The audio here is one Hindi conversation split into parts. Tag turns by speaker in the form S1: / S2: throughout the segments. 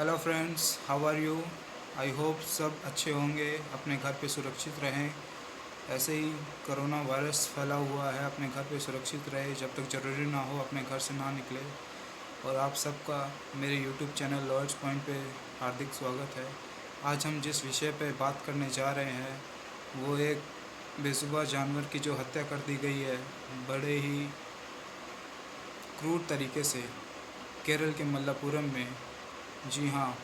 S1: Hello friends, how are you. I hope सब अच्छे होंगे, अपने घर पे सुरक्षित रहें। ऐसे ही कोरोना वायरस फैला हुआ है, अपने घर पे सुरक्षित रहे, जब तक ज़रूरी ना हो अपने घर से ना निकले। और आप सबका मेरे यूट्यूब चैनल लॉयड्स पॉइंट पे हार्दिक स्वागत है। आज हम जिस विषय पे बात करने जा रहे हैं वो एक बेजुबान जानवर की जो हत्या कर दी गई है बड़े ही क्रूर तरीके से केरल के मल्लापुरम में। जी हाँ,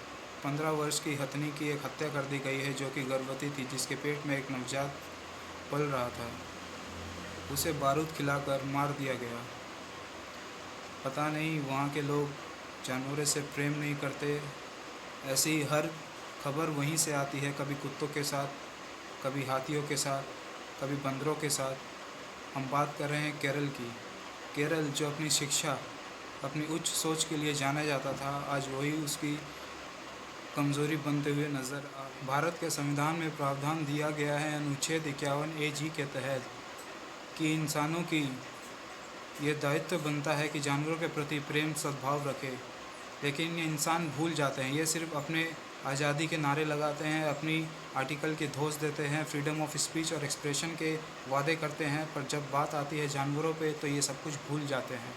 S1: 15 वर्ष की हथनी की एक हत्या कर दी गई है जो कि गर्भवती थी, जिसके पेट में एक नवजात पल रहा था। उसे बारूद खिलाकर मार दिया गया। पता नहीं वहाँ के लोग जानवरों से प्रेम नहीं करते। ऐसी ही हर खबर वहीं से आती है, कभी कुत्तों के साथ, कभी हाथियों के साथ, कभी बंदरों के साथ। हम बात कर रहे हैं केरल की। केरल जो अपनी शिक्षा, अपनी उच्च सोच के लिए जाना जाता था, आज वही उसकी कमज़ोरी बनते हुए नज़र आ। भारत के संविधान में प्रावधान दिया गया है अनुच्छेद 51A(g) के तहत कि इंसानों की ये दायित्व बनता है कि जानवरों के प्रति प्रेम सद्भाव रखें। लेकिन ये इंसान भूल जाते हैं, ये सिर्फ अपने आज़ादी के नारे लगाते हैं, अपनी आर्टिकल के धोस देते हैं, फ्रीडम ऑफ स्पीच और एक्सप्रेशन के वादे करते हैं, पर जब बात आती है जानवरों पे तो ये सब कुछ भूल जाते हैं।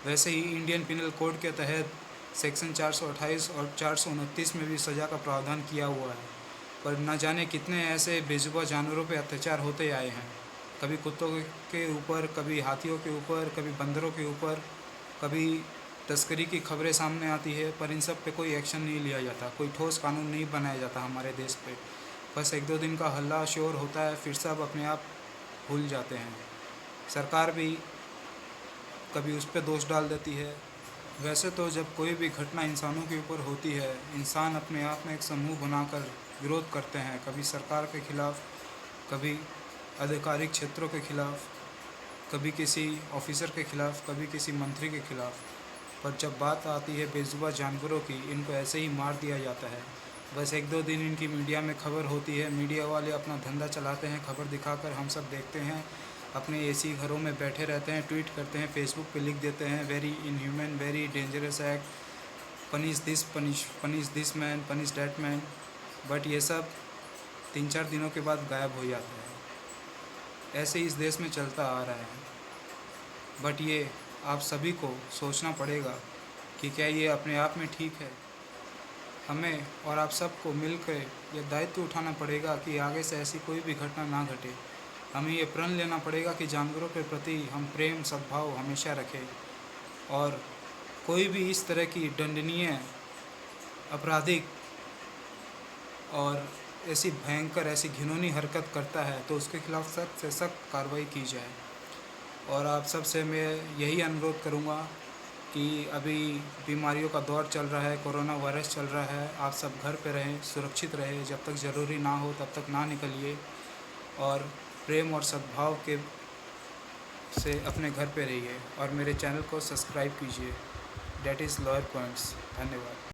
S1: वैसे ही इंडियन पिनल कोड के तहत सेक्शन 428 और 429 में भी सज़ा का प्रावधान किया हुआ है, पर न जाने कितने ऐसे बेजुबान जानवरों पे अत्याचार होते आए हैं। कभी कुत्तों के ऊपर, कभी हाथियों के ऊपर, कभी बंदरों के ऊपर, कभी तस्करी की खबरें सामने आती है, पर इन सब पे कोई एक्शन नहीं लिया जाता, कोई ठोस कानून नहीं बनाया जाता हमारे देश पे। बस एक दो दिन का हल्ला शोर होता है, फिर सब अपने आप भूल जाते हैं। सरकार भी कभी उस पर दोष डाल देती है। वैसे तो जब कोई भी घटना इंसानों के ऊपर होती है, इंसान अपने आप में एक समूह बनाकर विरोध करते हैं, कभी सरकार के खिलाफ़, कभी आधिकारिक क्षेत्रों के खिलाफ़, कभी किसी ऑफिसर के खिलाफ़, कभी किसी मंत्री के खिलाफ़। पर जब बात आती है बेजुबान जानवरों की, इनको ऐसे ही मार दिया जाता है। बस एक दो दिन इनकी मीडिया में खबर होती है, मीडिया वाले अपना धंधा चलाते हैं, खबर दिखाकर हम सब देखते हैं, अपने एसी घरों में बैठे रहते हैं, ट्वीट करते हैं, फेसबुक पे लिख देते हैं, very inhuman, very dangerous act, punish this man, punish that man. But ये सब 3-4 दिनों के बाद गायब हो जाता है। ऐसे ही इस देश में चलता आ रहा है। बट ये आप सभी को सोचना पड़ेगा कि क्या ये अपने आप में ठीक है। हमें और आप सबको मिलकर ये दायित्व उठाना पड़ेगा कि आगे से ऐसी कोई भी घटना ना घटे। हमें ये प्रण लेना पड़ेगा कि जानवरों के प्रति हम प्रेम सद्भाव हमेशा रखें, और कोई भी इस तरह की दंडनीय, आपराधिक और ऐसी भयंकर, ऐसी घिनौनी हरकत करता है तो उसके खिलाफ़ सख्त से सख्त कार्रवाई की जाए। और आप सब से मैं यही अनुरोध करूँगा कि अभी बीमारियों का दौर चल रहा है, कोरोना वायरस चल रहा है, आप सब घर पे रहें, सुरक्षित रहें, जब तक ज़रूरी ना हो तब तक ना निकलिए, और प्रेम और सद्भाव के से अपने घर पे रहिए, और मेरे चैनल को सब्सक्राइब कीजिए। That is lawyer points. धन्यवाद।